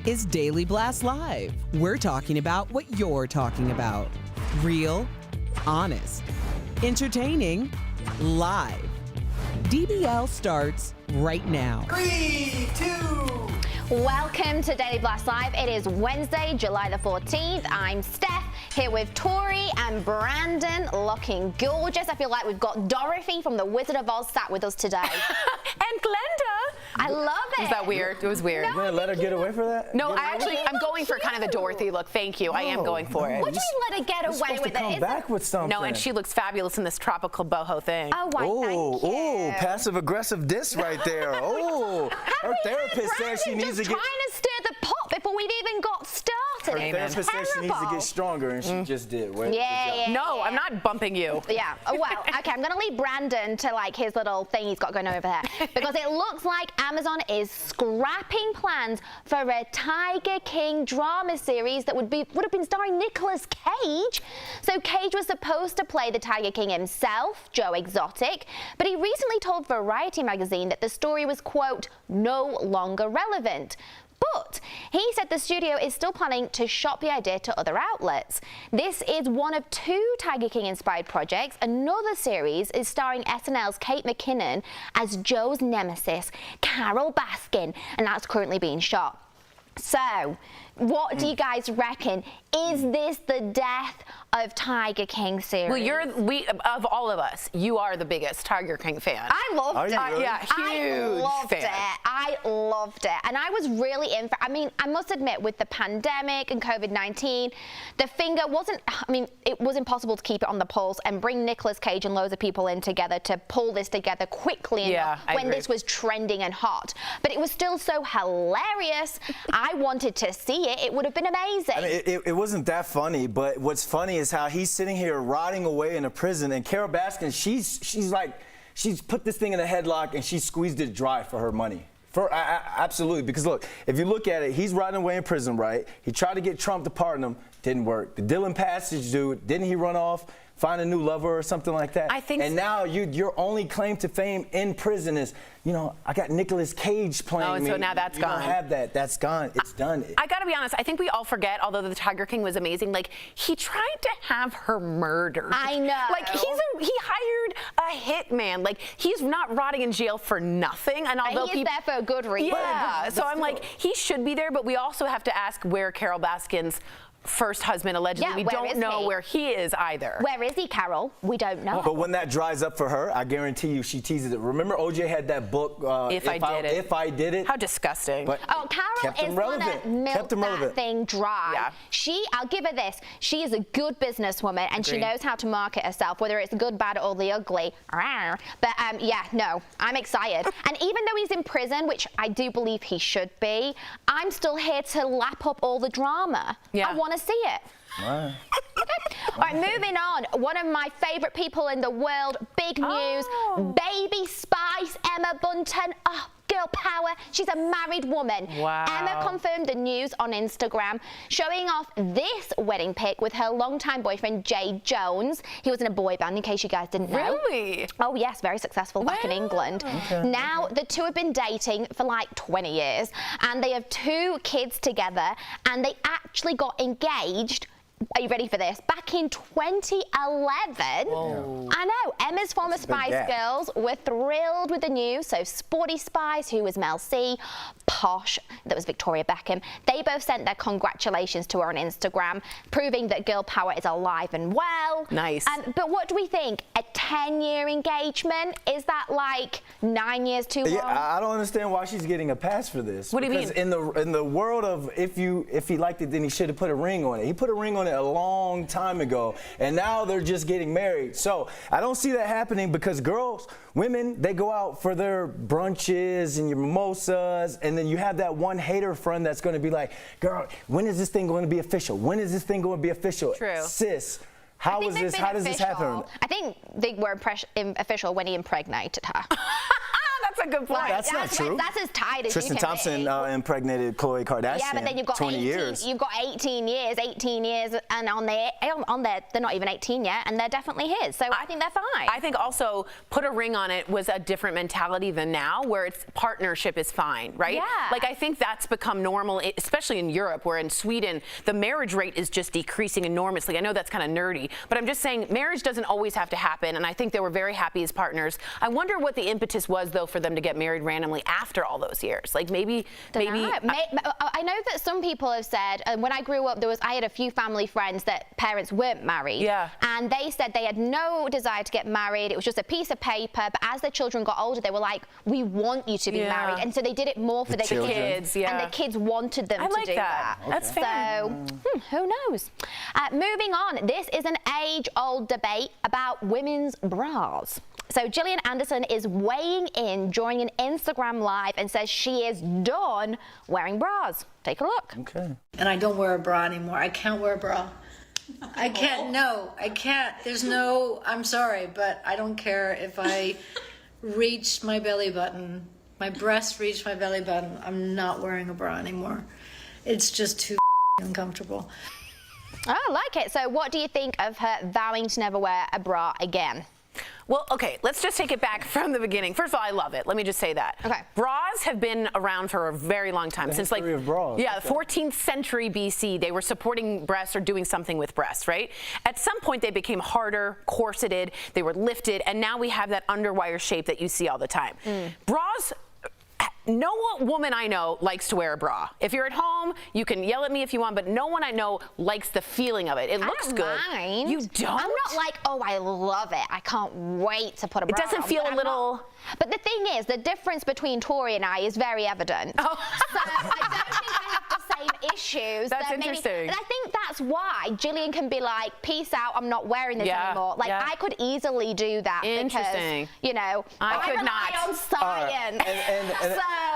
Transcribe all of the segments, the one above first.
is Daily Blast Live. We're talking about what you're talking about. Real, honest, entertaining, live. DBL starts right now. 3, 2. Welcome to Daily Blast Live. It is Wednesday, July the 14th. I'm Steph, here with Tori and Brandon, looking gorgeous. I feel like we've got Dorothy from The Wizard of Oz sat with us today. And Glenda. I love it. Was that weird? It was weird. You gonna let her get away for that? No, I'm going for kind of a Dorothy look. Thank you. I am going for it. What do you let her get away with Come it? back with something. No, and she looks fabulous in this tropical boho thing. Oh, why, thank you. Oh, passive aggressive diss right there. Oh, her therapist says she needs to get. Trying to stir the pot before we've even got started. Her therapist says she needs to get stronger, and she just did. Yeah. No, I'm not bumping you. Yeah. Oh, well, okay, I'm going to leave Brandon to like his little thing he's got going over there, because it looks like Amazon is scrapping plans for a Tiger King drama series that would have been starring Nicolas Cage. So Cage was supposed to play the Tiger King himself, Joe Exotic, but he recently told Variety magazine that the story was, quote, no longer relevant. But he said the studio is still planning to shop the idea to other outlets. This is one of 2 Tiger King-inspired projects. Another series is starring SNL's Kate McKinnon as Joe's nemesis, Carol Baskin, and that's currently being shot. So, what do you guys reckon? Is this the death of Tiger King series? Well, of all of us, you are the biggest Tiger King fan. I loved it. Really? Yeah, huge I loved fan. it. I loved it. And I was really in for, I mean, I must admit, with the pandemic and COVID-19, the finger wasn't, I mean, it was impossible to keep it on the pulse and bring Nicolas Cage and loads of people in together to pull this together quickly enough when this was trending and hot. But it was still so hilarious. I wanted to see it. It would have been amazing. I mean, it wasn't that funny, but what's funny is how he's sitting here rotting away in a prison, and Carol Baskin, she's put this thing in a headlock and she squeezed it dry for her money. Absolutely, because look, if you look at it, he's rotting away in prison, right? He tried to get Trump to pardon him, didn't work. The Dylan Passage dude, didn't he run off, find a new lover or something like that? I think and so. now your only claim to fame in prison is, you know, I got Nicolas Cage playing me. So now that's gone. You don't have that. That's gone. It's done. I gotta be honest, I think we all forget, although the Tiger King was amazing, like, he tried to have her murdered. I know. Like, he hired a hitman. Like, he's not rotting in jail for nothing. And although he's there for a good reason. Yeah, so I'm like, he should be there, but we also have to ask where Carol Baskin's first husband allegedly. Yeah, we don't know where he is either. Where is he, Carol? We don't know. But when that dries up for her, I guarantee you she teases it. Remember OJ had that book, If I Did It? How disgusting. But oh, Carol is gonna milk that thing dry. Yeah. I'll give her this. She is a good businesswoman, and she knows how to market herself, whether it's the good, bad, or the ugly. But yeah, no, I'm excited. And even though he's in prison, which I do believe he should be, I'm still here to lap up all the drama. Yeah. I want to see it. All right, moving on. One of my favorite people in the world, big news, baby Spice, Emma Bunton. Oh, girl power. She's a married woman. Wow. Emma confirmed the news on Instagram, showing off this wedding pic with her longtime boyfriend, Jay Jones. He was in a boy band, in case you guys didn't know. Really? Oh, yes, very successful back in England. Okay. Now, the two have been dating for like 20 years, and they have 2 kids together, and they actually got engaged. Are you ready for this? Back in 2011. Whoa. I know. Emma's former Spice Girls were thrilled with the news. So Sporty Spice, who was Mel C, Posh, that was Victoria Beckham. They both sent their congratulations to her on Instagram, proving that girl power is alive and well. Nice. But what do we think? A 10-year engagement? Is that like 9 years too long? Yeah, I don't understand why she's getting a pass for this. What do you mean? Because in the world of if he liked it, then he should have put a ring on it. He put a ring on it a long time ago, and now they're just getting married. So I don't see that happening, because women, they go out for their brunches and your mimosas, and then you have that one hater friend that's going to be like, girl, when is this thing going to be official? When is this thing going to be official? True. Sis, how does this happen? I think they were official when he impregnated her. That's a good point. That's not true. That's as tight as Tristan you can Thompson be. impregnated Khloe Kardashian. Yeah, but then you've got 20 18 years. You've got 18 years, and on there, they're not even 18 yet, and they're definitely his. So I think they're fine. I think also put a ring on it was a different mentality than now, where it's partnership is fine, right? Yeah. Like I think that's become normal, especially in Europe, where in Sweden the marriage rate is just decreasing enormously. I know that's kind of nerdy, but I'm just saying marriage doesn't always have to happen, and I think they were very happy as partners. I wonder what the impetus was though for them to get married randomly after all those years. Like maybe. I know that some people have said, when I grew up, I had a few family friends that parents weren't married. Yeah. And they said they had no desire to get married. It was just a piece of paper. But as their children got older, they were like, we want you to be married. And so they did it more for their kids. Yeah. And the kids wanted them to do that. That's fair. So, who knows? Moving on, this is an age-old debate about women's bras. So Gillian Anderson is weighing in during an Instagram Live and says she is done wearing bras. Take a look. Okay. And I don't wear a bra anymore. I can't wear a bra. I can't, no, I can't. There's no, I'm sorry, but I don't care if I reach my belly button, my breasts reach my belly button. I'm not wearing a bra anymore. It's just too uncomfortable. I like it. So what do you think of her vowing to never wear a bra again? Well, okay, let's just take it back from the beginning. First of all, I love it. Let me just say that. Okay. Bras have been around for a very long time. Since history of bras. Yeah, the 14th century BC, they were supporting breasts or doing something with breasts, right? At some point, they became harder, corseted, they were lifted, and now we have that underwire shape that you see all the time. Bras, no woman I know likes to wear a bra. If you're at home, you can yell at me if you want, but no one I know likes the feeling of it. It looks good. Mind. You don't? I'm not like, oh, I love it. I can't wait to put a bra It doesn't on, feel but a I'm little... not. But the thing is, the difference between Tori and I is very evident. Oh. So I don't think I have the same issues. That's interesting. And I think that's why Gillian can be like, peace out, I'm not wearing this anymore. Like, I could easily do that Interesting. because, you know, I could rely not. on science.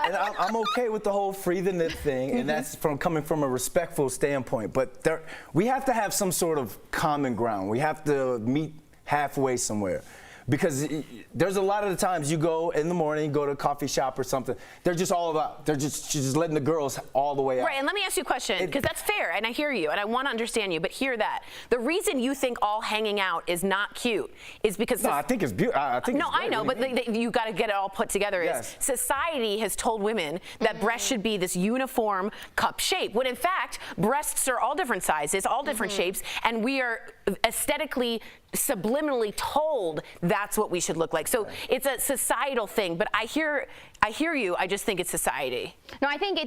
And I'm okay with the whole free the nip thing, and that's coming from a respectful standpoint. But we have to have some sort of common ground. We have to meet halfway somewhere. Because there's a lot of the times you go in the morning, go to a coffee shop or something, they're just all about, she's just letting the girls all the way out. Right, and let me ask you a question, because that's fair, and I hear you, and I want to understand you, but hear that. The reason you think all hanging out is not cute is because... No, I think it's beautiful. I know, but you got to get it all put together. Yes. Is society has told women that breasts should be this uniform cup shape, when in fact, breasts are all different sizes, all different shapes, and we are aesthetically subliminally told that's what we should look like. So it's a societal thing, but I hear you, I just think it's society. No, I think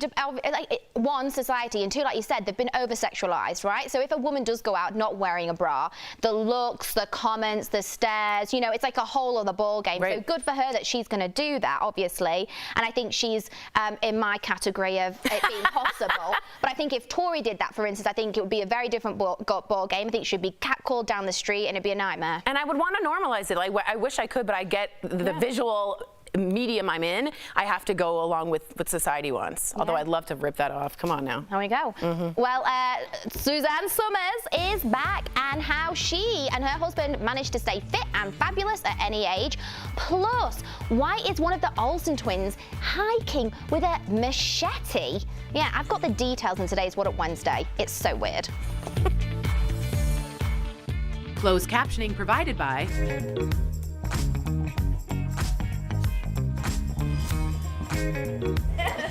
one, society, and two, like you said, they've been over-sexualized, right? So if a woman does go out not wearing a bra, the looks, the comments, the stares, you know, it's like a whole other ball game. Right. So good for her that she's going to do that, obviously. And I think she's in my category of it being possible. But I think if Tori did that, for instance, I think it would be a very different ball game. I think she'd be catcalled down the street and it'd be a nightmare. And I would want to normalize it. Like, I wish I could, but I get the visual medium I'm in, I have to go along with what society wants. Although I'd love to rip that off. Come on now. There we go. Well, Suzanne Summers is back, and how she and her husband managed to stay fit and fabulous at any age. Plus, why is one of the Olsen twins hiking with a machete? Yeah, I've got the details in today's What Up Wednesday. It's so weird. Closed captioning provided by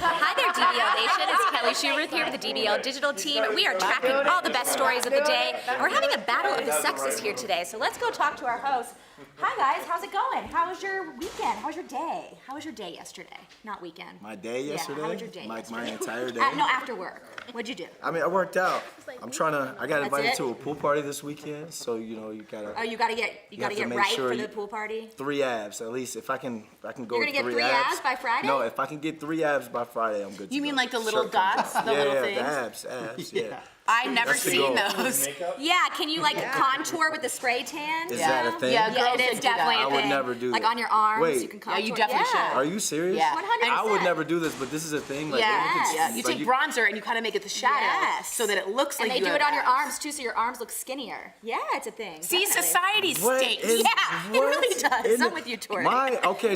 Hi there, DBL Nation. It's Kelly Schuberth here with the DBL Digital Team. We are tracking all the best stories of the day, and we're having a battle of the sexes here today. So let's go talk to our host. Hi guys, how's it going? How was your weekend? How was your day? How was your day yesterday? Not weekend. My day yesterday? Yeah, how was your day yesterday? My entire day? No, after work. What'd you do? I mean, I worked out. I got invited to a pool party this weekend, so you know you gotta. Oh, you gotta get right for the pool party. 3 abs at least. If I can go. You're gonna get 3 abs by Friday? No, if I can get 3 abs by Friday, I'm good. You mean like the little dots, the little things? Yeah, the abs, yeah. I've never seen those. Yeah, can you like contour with the spray tan? Is that a thing? Yeah, it is definitely a thing. I would never do that. Like on your arms, Wait. you can contour. Yeah, you definitely should. Are you serious? Yeah. 100%. I would never do this, but this is a thing. Like, Yes. Yeah, you like take bronzer and you kind of make it the shadow Yes. so that it looks like and you they do have it on your abs. arms too, so your arms look skinnier. Yeah, it's a thing. See, definitely. society What stinks. is- Yeah, it what? really does. I'm with you, Tori.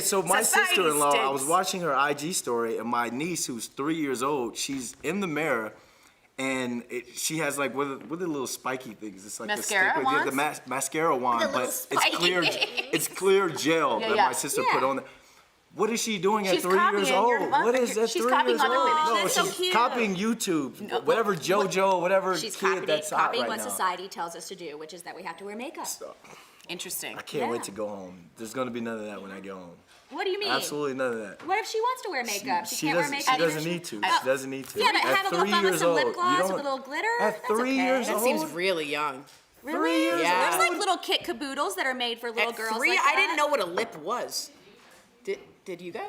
So my Society sister-in-law, I was stinks. watching her IG story, and my niece, who's 3 years old, she's in the mirror, and she has like what are the little spiky things? It's like Mascara the stick, the mascara wand, but it's clear gel that my sister put on. What is she doing at 3 years old? What is at 3 years old? No, That's so she's cute. copying YouTube, whatever JoJo, whatever She's kid that's hot copying right what now. society tells us to do, which is that we have to wear makeup. Interesting. I can't wait to go home. There's gonna be none of that when I get home. What do you mean? Absolutely none of that. What if she wants to wear makeup? She can't wear makeup. She doesn't need to. She doesn't need to. Yeah, but At have a little 3 fun with years some old, lip you gloss don't- with a little glitter. At That's 3 okay. years That old. seems really young. Really? 3 years Yeah. There's like little kit caboodles that are made for little At girls. 3, like I that. didn't know what a lip was. Did you guys?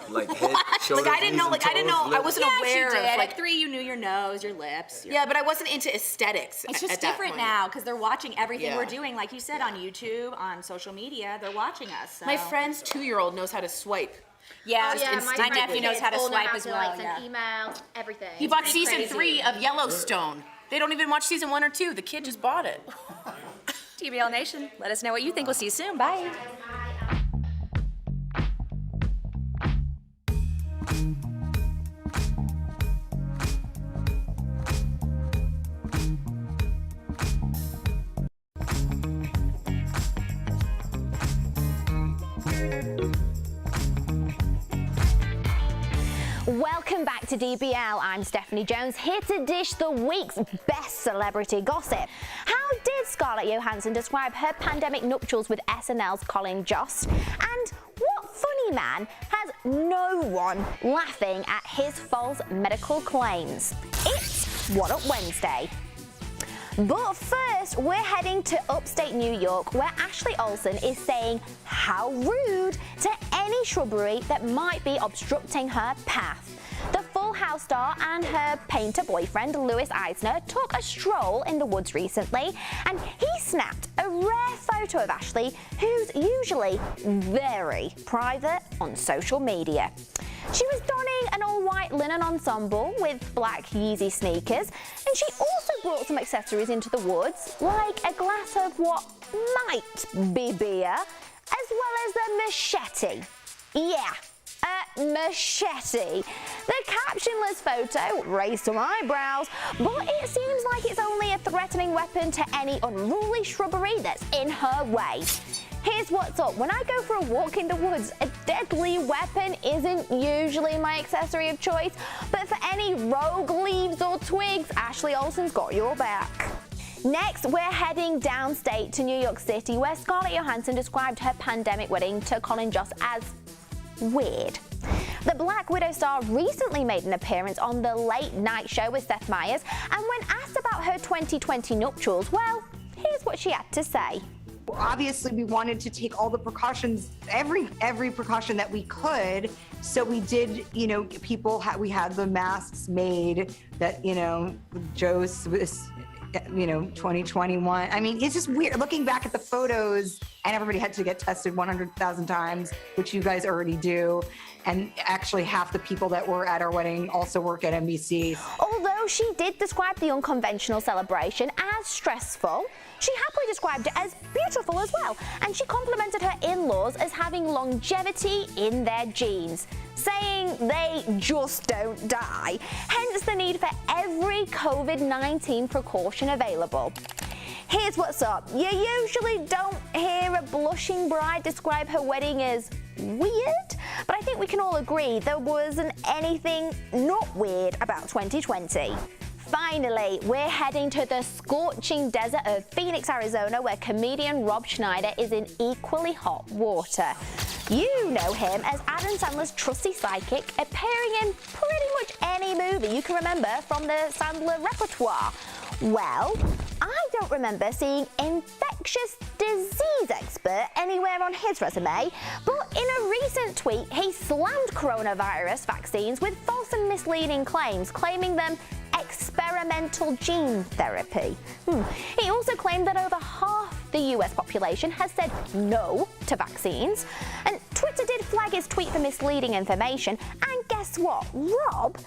Like head, shoulders, I didn't know. knees, and I didn't know. toes, I lips. wasn't Yeah, aware she of did. like. At 3, you knew your nose, your lips. Yeah, but I wasn't into aesthetics. It's just at that different point. now because they're watching everything Yeah. we're doing, like you said, on YouTube, on social media. They're watching us. So. My friend's 2-year-old knows how to swipe. Yeah, my nephew knows how to swipe as well. Send emails, everything. He bought season 3 of Yellowstone. They don't even watch season 1 or 2. The kid just bought it. DBL Nation, let us know what you think. We'll see you soon. Bye. Welcome back to DBL. I'm Stephanie Jones, here to dish the week's best celebrity gossip. How did Scarlett Johansson describe her pandemic nuptials with SNL's Colin Jost? And what funny man has no one laughing at his false medical claims? It's What Up Wednesday. But first, we're heading to upstate New York, where Ashley Olsen is saying how rude to any shrubbery that might be obstructing her path. The Full House star and her painter boyfriend, Louis Eisner, took a stroll in the woods recently, and he snapped a rare photo of Ashley, who's usually very private on social media. She was donning an all-white linen ensemble with black Yeezy sneakers, and she also brought some accessories into the woods, like a glass of what might be beer, as well as a machete. Yeah, a machete. The captionless photo raised some eyebrows, but it seems like it's only a threatening weapon to any unruly shrubbery that's in her way. Here's what's up. When I go for a walk in the woods, a deadly weapon isn't usually my accessory of choice, but for any rogue leaves or twigs, Ashley Olsen's got your back. Next, we're heading downstate to New York City, where Scarlett Johansson described her pandemic wedding to Colin Jost as weird. The Black Widow star recently made an appearance on the Late Night Show with Seth Meyers, and when asked about her 2020 nuptials, well, here's what she had to say. Obviously, we wanted to take all the precautions, every precaution that we could. So we did, we had the masks made that, Joe's was, 2021. I mean, it's just weird looking back at the photos, and everybody had to get tested 100,000 times, which you guys already do. And actually half the people that were at our wedding also work at NBC. Although she did describe the unconventional celebration as stressful, she happily described it as beautiful as well, and she complimented her in-laws as having longevity in their genes, saying they just don't die, hence the need for every COVID-19 precaution available. Here's what's up. You usually don't hear a blushing bride describe her wedding as weird, but I think we can all agree there wasn't anything not weird about 2020. Finally, we're heading to the scorching desert of Phoenix, Arizona, where comedian Rob Schneider is in equally hot water. You know him as Adam Sandler's trusty sidekick, appearing in pretty much any movie you can remember from the Sandler repertoire. Well, I don't remember seeing infectious disease expert anywhere on his resume, but in a recent tweet, he slammed coronavirus vaccines with false and misleading claims, claiming them experimental gene therapy. He also claimed that over half the US population has said no to vaccines, and Twitter did flag his tweet for misleading information, and guess what, Rob?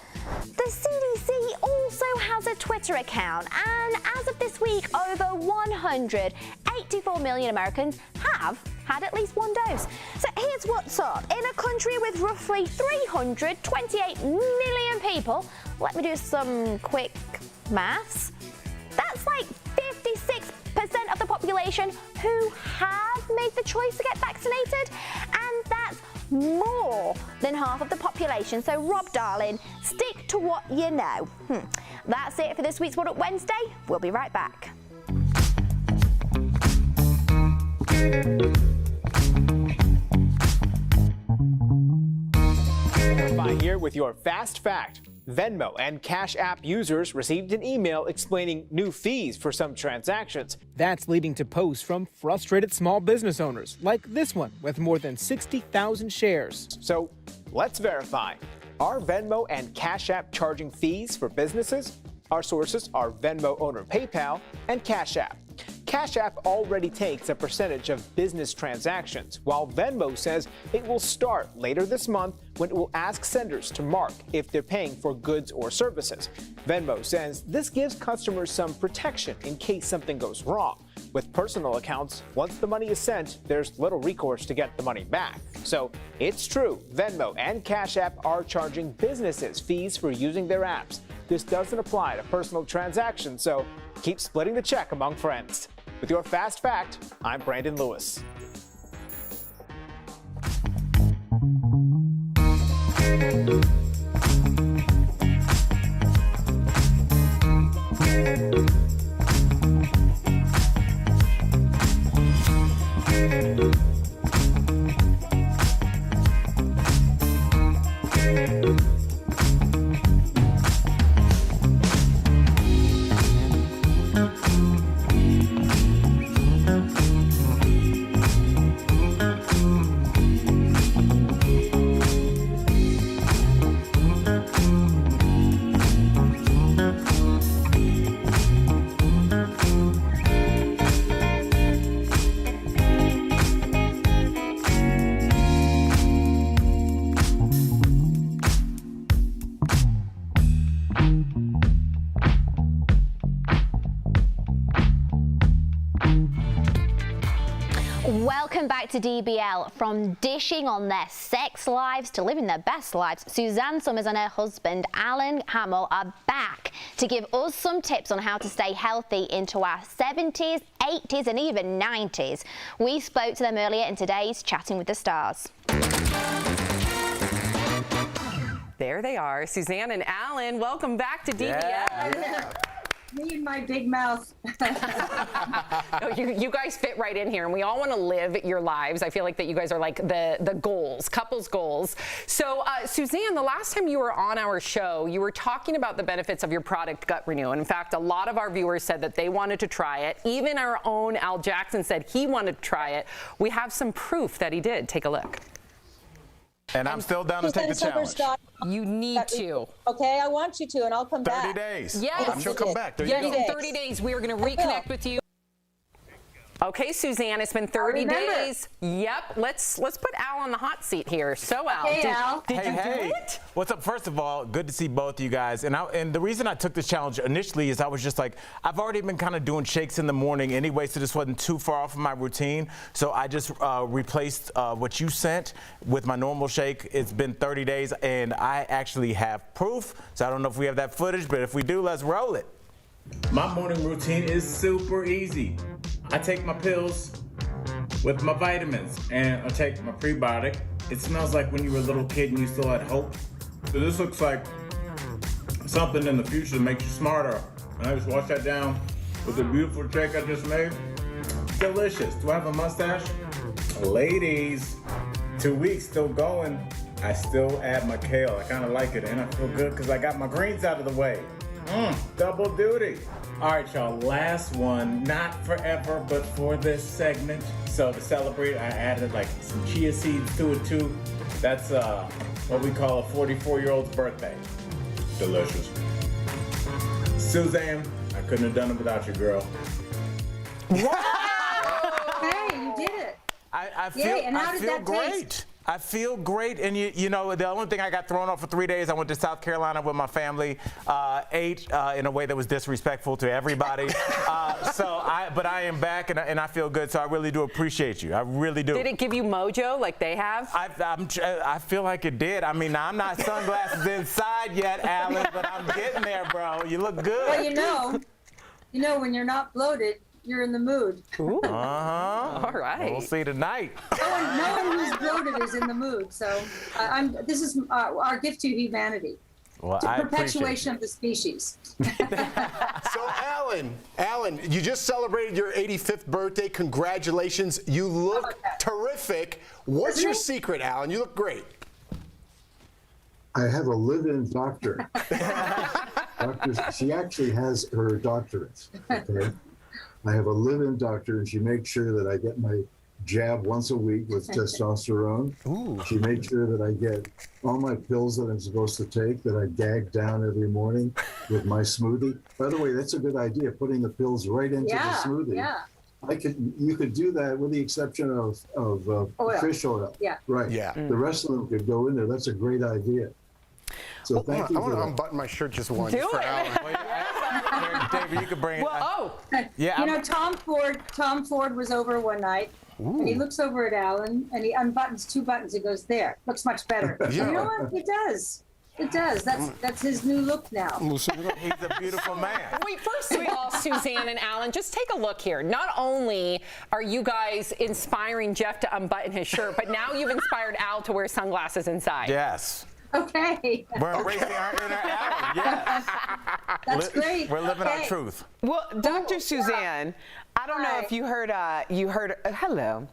The CDC also has a Twitter account, and as of this week, over 184 million Americans have had at least one dose. So here's what's up. In a country with roughly 328 million people, let me do some quick maths. That's like 56% of the population who have made the choice to get vaccinated, and that's more than half of the population. So Rob, darling, stick to what you know. That's it for this week's What Up Wednesday. We'll be right back. Here with your fast fact. Venmo and Cash App users received an email explaining new fees for some transactions. That's leading to posts from frustrated small business owners, like this one with more than 60,000 shares. So let's verify. Are Venmo and Cash App charging fees for businesses? Our sources are Venmo owner PayPal and Cash App. Cash App already takes a percentage of business transactions, while Venmo says it will start later this month when it will ask senders to mark if they're paying for goods or services. Venmo says this gives customers some protection in case something goes wrong. With personal accounts, once the money is sent, there's little recourse to get the money back. So it's true, Venmo and Cash App are charging businesses fees for using their apps. This doesn't apply to personal transactions, so keep splitting the check among friends. With your fast fact, I'm Brandon Lewis. Welcome back to DBL. From dishing on their sex lives to living their best lives, Suzanne Summers and her husband, Alan Hamill, are back to give us some tips on how to stay healthy into our 70s, 80s, and even 90s. We spoke to them earlier in today's Chatting with the Stars. There they are, Suzanne and Alan. Welcome back to DBL. Yeah. Me and my big mouth. No, you guys fit right in here, and we all want to live your lives. I feel like that you guys are like the goals, couples goals. So, Suzanne, the last time you were on our show, you were talking about the benefits of your product, Gut Renew. And in fact, a lot of our viewers said that they wanted to try it. Even our own Al Jackson said he wanted to try it. We have some proof that he did. Take a look. And I'm still down to take the challenge. You need to. Okay, I want you to, and I'll come 30 back. 30 days. Yes. I'm sure come back. There you go. In 30 days, we are going to reconnect with you. Okay, Suzanne, it's been 30 days. Yep. Let's put Al on the hot seat here. So, Al, did you do it? What's up? First of all, good to see both of you guys. And the reason I took this challenge initially is I was just like, I've already been kind of doing shakes in the morning anyway, so this wasn't too far off of my routine. So I just replaced what you sent with my normal shake. It's been 30 days, and I actually have proof. So I don't know if we have that footage, but if we do, let's roll it. My morning routine is super easy. I take my pills with my vitamins, and I take my prebiotic. It smells like when you were a little kid and you still had hope. So this looks like something in the future that makes you smarter. And I just wash that down with a beautiful shake I just made. Delicious. Do I have a mustache? Ladies, 2 weeks still going. I still add my kale. I kind of like it, and I feel good because I got my greens out of the way. Double duty. All right, y'all, last one, not forever, but for this segment. So to celebrate, I added like some chia seeds to it too. That's what we call a 44-year-old's birthday. Delicious. Suzanne, I couldn't have done it without you, girl. Hey, you did it. I feel great. I feel great, and you know, the only thing I got thrown off for 3 days, I went to South Carolina with my family, ate in a way that was disrespectful to everybody. But I am back, and I feel good, so I really do appreciate you. I really do. Did it give you mojo like they have? I feel like it did. I mean, I'm not sunglasses inside yet, Alan, but I'm getting there, bro. You look good. Well, you know, when you're not bloated, you're in the mood. Ooh. All right. We'll see tonight. No one who's bloated is in the mood. So this is our gift to humanity. Well, to I perpetuation of the species. So, Alan, you just celebrated your 85th birthday. Congratulations. You look terrific. What's your secret, Alan? You look great. I have a live-in doctor. She actually has her doctorate. Okay? I have a live-in doctor, and she makes sure that I get my jab once a week with testosterone. Ooh. She makes sure that I get all my pills that I'm supposed to take, that I gag down every morning with my smoothie. By the way, that's a good idea, putting the pills right into the smoothie. Yeah. You could do that with the exception of fish oil. Yeah. Right. Yeah. The rest of them could go in there. That's a great idea. So thank you I want for to that. unbutton my shirt just once Do for it. Alan. David, you can bring it. You know, Tom Ford was over one night, and he looks over at Alan, and he unbuttons 2 buttons. He goes, "There, looks much better." Yeah. You know what? It does. It does. That's his new look now. He's a beautiful man. Wait, first of all, Suzanne and Alan, just take a look here. Not only are you guys inspiring Jeff to unbutton his shirt, but now you've inspired Al to wear sunglasses inside. Yes. Okay. We're embracing our inner Alan. Yes. That's great. We're living our truth. Well, Dr. Suzanne, I don't know if you heard hello.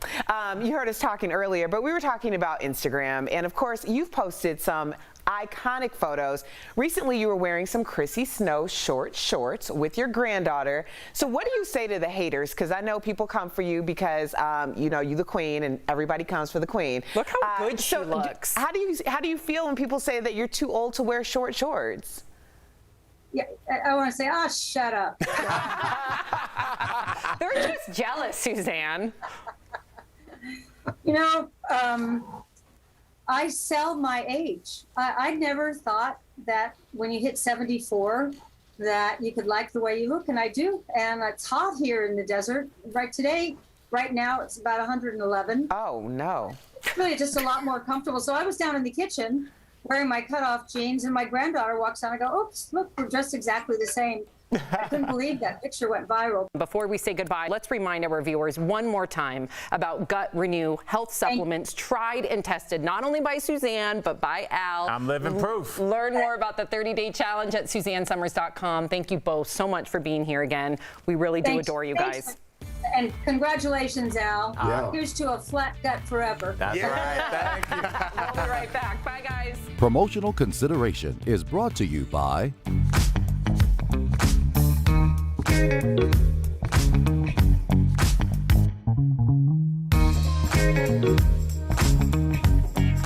You heard us talking earlier, but we were talking about Instagram, and of course, you've posted some iconic photos. Recently, you were wearing some Chrissy Snow short shorts with your granddaughter. So what do you say to the haters? Because I know people come for you because, you know, you're the queen and everybody comes for the queen. Look how good she looks. How do you feel when people say that you're too old to wear short shorts? Yeah, I want to say, shut up. They're just jealous, Suzanne. You know, I sell my age. I never thought that when you hit 74 that you could like the way you look, and I do. And it's hot here in the desert. Right now, it's about 111. Oh, no. Really just a lot more comfortable. So I was down in the kitchen wearing my cutoff jeans, and my granddaughter walks down. I go, oops, look, we're dressed exactly the same. I couldn't believe that picture went viral. Before we say goodbye, let's remind our viewers one more time about Gut Renew health supplements tried and tested, not only by Suzanne, but by Al. I'm living proof. Learn more about the 30-day challenge at SuzanneSummers.com. Thank you both so much for being here again. We really do adore you guys. And congratulations, Al. Yeah. Here's to a flat gut forever. That's right. Thank you. We'll be right back. Bye, guys. Promotional Consideration is brought to you by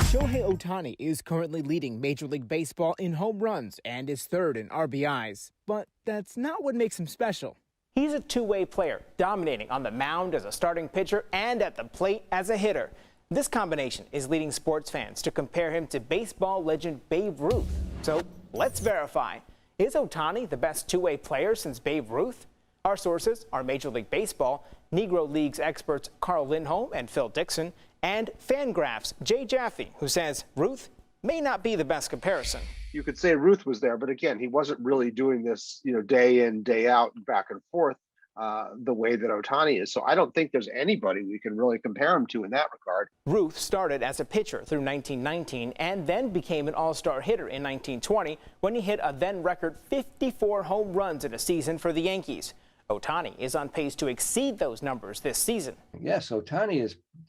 Shohei Ohtani is currently leading Major League Baseball in home runs and is third in RBIs. But that's not what makes him special. He's a two-way player, dominating on the mound as a starting pitcher and at the plate as a hitter. This combination is leading sports fans to compare him to baseball legend Babe Ruth. So let's verify. Is Ohtani the best two-way player since Babe Ruth? Our sources are Major League Baseball, Negro Leagues experts Carl Lindholm and Phil Dixon, and Fangraphs' Jay Jaffe, who says Ruth may not be the best comparison. You could say Ruth was there, but again, he wasn't really doing this, day in, day out, back and forth, the way that Ohtani is. So I don't think there's anybody we can really compare him to in that regard. Ruth started as a pitcher through 1919 and then became an all-star hitter in 1920 when he hit a then record 54 home runs in a season for the Yankees. Ohtani is on pace to exceed those numbers this season. Yes, Ohtani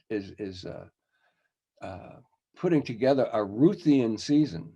is putting together a Ruthian season.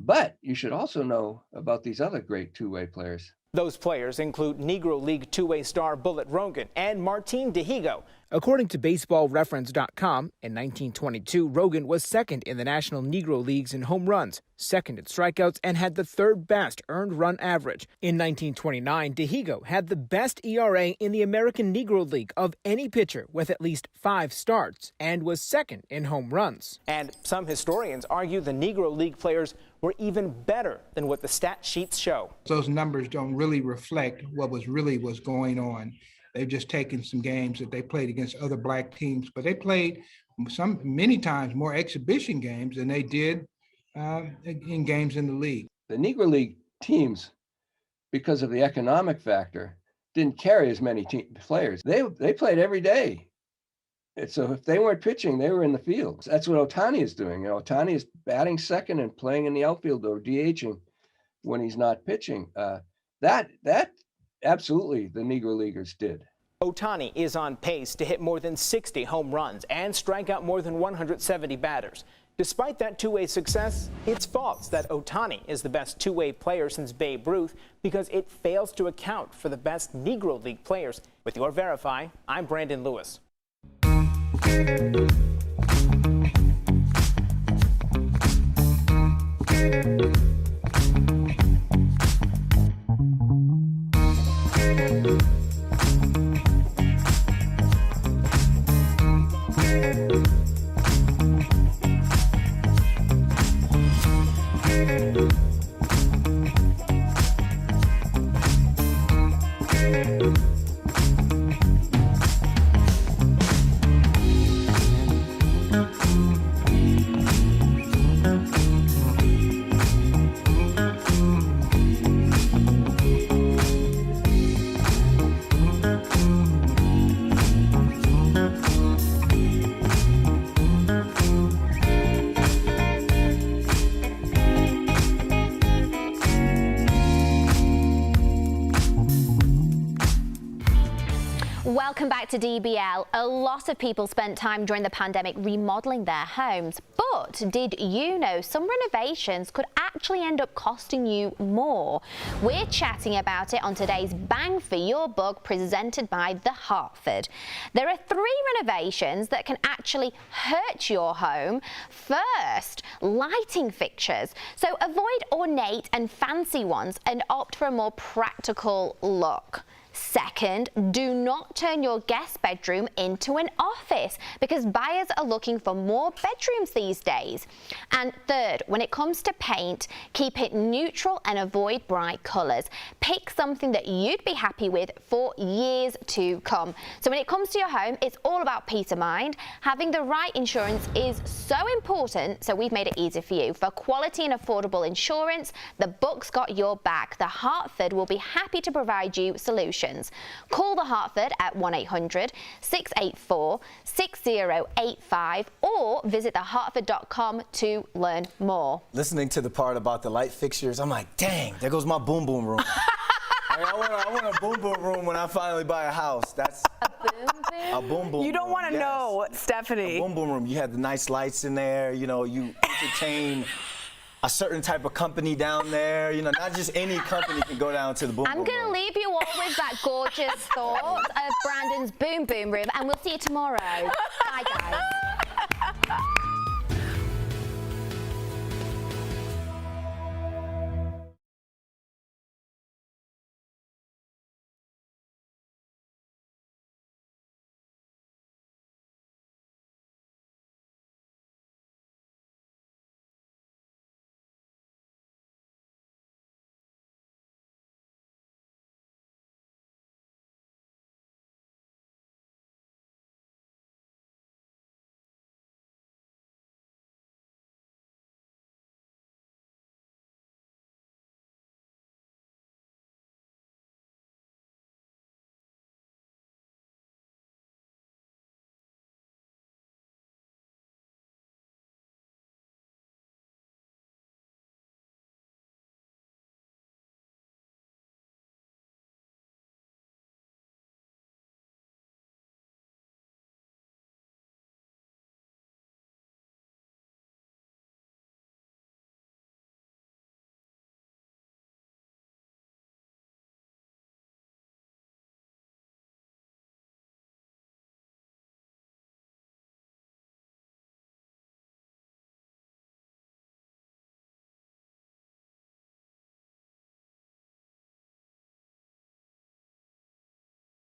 But you should also know about these other great two-way players. Those players include Negro League two-way star Bullet Rogin and Martin Dihigo. According to BaseballReference.com, in 1922, Rogan was second in the National Negro Leagues in home runs, second in strikeouts, and had the third best earned run average. In 1929, Dihigo had the best ERA in the American Negro League of any pitcher with at least 5 starts and was second in home runs. And some historians argue the Negro League players were even better than what the stat sheets show. Those numbers don't really reflect what was going on. They've just taken some games that they played against other black teams, but they played many times more exhibition games than they did in games in the league. The Negro League teams, because of the economic factor, didn't carry as many players. They played every day. And so if they weren't pitching, they were in the field. That's what Ohtani is doing. Ohtani is batting second and playing in the outfield or DHing when he's not pitching. That absolutely the Negro Leaguers did. Ohtani is on pace to hit more than 60 home runs and strike out more than 170 batters. Despite that two-way success, it's false that Ohtani is the best two-way player since Babe Ruth because it fails to account for the best Negro League players. With your Verify, I'm Brandon Lewis. Welcome back to DBL. A lot of people spent time during the pandemic remodeling their homes, but did you know some renovations could actually end up costing you more? We're chatting about it on today's Bang for Your Buck presented by The Hartford. There are 3 renovations that can actually hurt your home. First, lighting fixtures. So avoid ornate and fancy ones and opt for a more practical look. Second, do not turn your guest bedroom into an office because buyers are looking for more bedrooms these days. And third, when it comes to paint, keep it neutral and avoid bright colors. Pick something that you'd be happy with for years to come. So when it comes to your home, it's all about peace of mind. Having the right insurance is so important, so we've made it easy for you. For quality and affordable insurance, the Buck's got your back. The Hartford will be happy to provide you solutions. Call the Hartford at 1-800-684-6085 or visit thehartford.com to learn more. Listening to the part about the light fixtures, I'm like, dang, there goes my boom boom room. I want a boom boom room when I finally buy a house. That's a boom boom. You don't want to know, Stephanie. A boom boom room. You have the nice lights in there. You know, you entertain a certain type of company down there. You know, not just any company can go down to the boom boom room. I'm going to leave you all with that gorgeous thought of Brandon's boom boom room, and we'll see you tomorrow. Bye, guys.